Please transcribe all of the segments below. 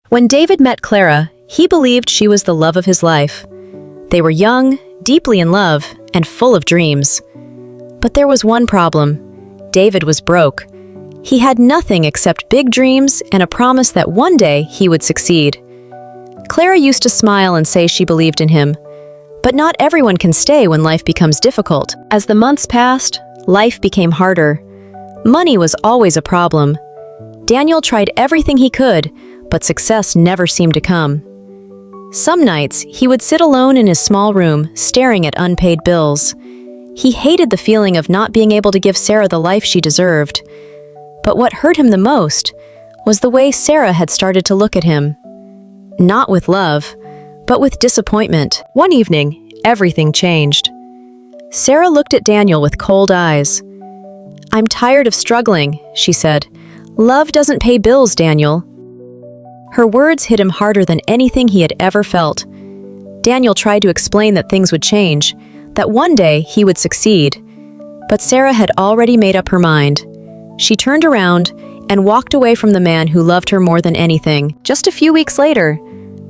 When David met Clara, he believed she was the love of his life. They were young, deeply in love, and full of dreams. But there was one problem. David was broke. He had nothing except big dreams and a promise that one day he would succeed. Clara used to smile and say she believed in him. But not everyone can stay when life becomes difficult. As the months passed, life became harder. Money was always a problem. Daniel tried everything he could, but success never seemed to come. Some nights, he would sit alone in his small room, staring at unpaid bills. He hated the feeling of not being able to give Sarah the life she deserved. But what hurt him the most was the way Sarah had started to look at him. Not with love, but with disappointment. One evening, everything changed. Sarah looked at Daniel with cold eyes. "I'm tired of struggling," she said. "Love doesn't pay bills, Daniel." Her words hit him harder than anything he had ever felt. Daniel tried to explain that things would change, that one day he would succeed. But Sarah had already made up her mind. She turned around and walked away from the man who loved her more than anything. Just a few weeks later,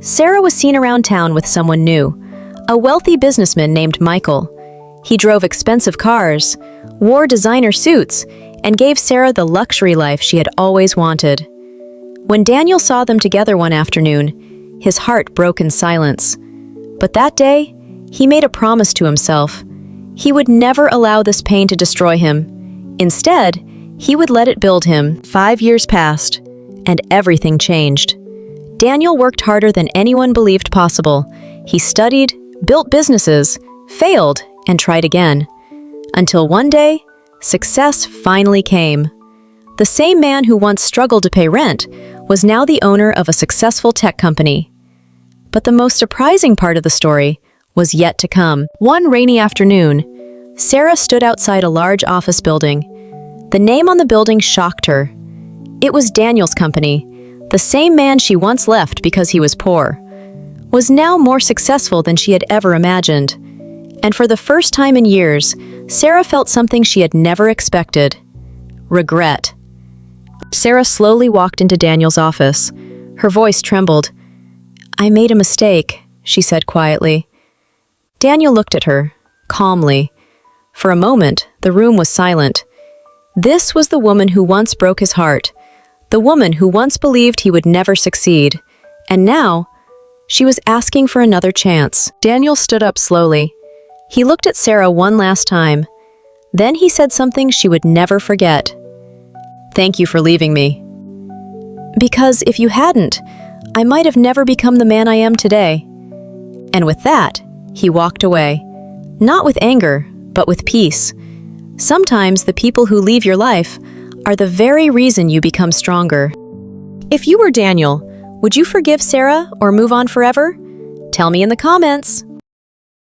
Sarah was seen around town with someone new, a wealthy businessman named Michael. He drove expensive cars, wore designer suits, and gave Sarah the luxury life she had always wanted. When Daniel saw them together one afternoon, his heart broke in silence. But that day, he made a promise to himself. He would never allow this pain to destroy him. Instead, he would let it build him. 5 years passed, and everything changed. Daniel worked harder than anyone believed possible. He studied, built businesses, failed, and tried again. Until one day, success finally came. The same man who once struggled to pay rent was now the owner of a successful tech company. But the most surprising part of the story was yet to come. One rainy afternoon, Sarah stood outside a large office building. The name on the building shocked her. It was Daniel's company. The same man she once left because he was poor was now more successful than she had ever imagined. And for the first time in years, Sarah felt something she had never expected: regret. Sarah slowly walked into Daniel's office. Her voice trembled. "I made a mistake," she said quietly. Daniel looked at her, calmly. For a moment, the room was silent. This was the woman who once broke his heart, the woman who once believed he would never succeed. And now, she was asking for another chance. Daniel stood up slowly. He looked at Sarah one last time. Then he said something she would never forget. "Thank you for leaving me. Because if you hadn't, I might have never become the man I am today." And with that, he walked away. Not with anger, but with peace. Sometimes the people who leave your life are the very reason you become stronger. If you were Daniel, would you forgive Sarah or move on forever? Tell me in the comments.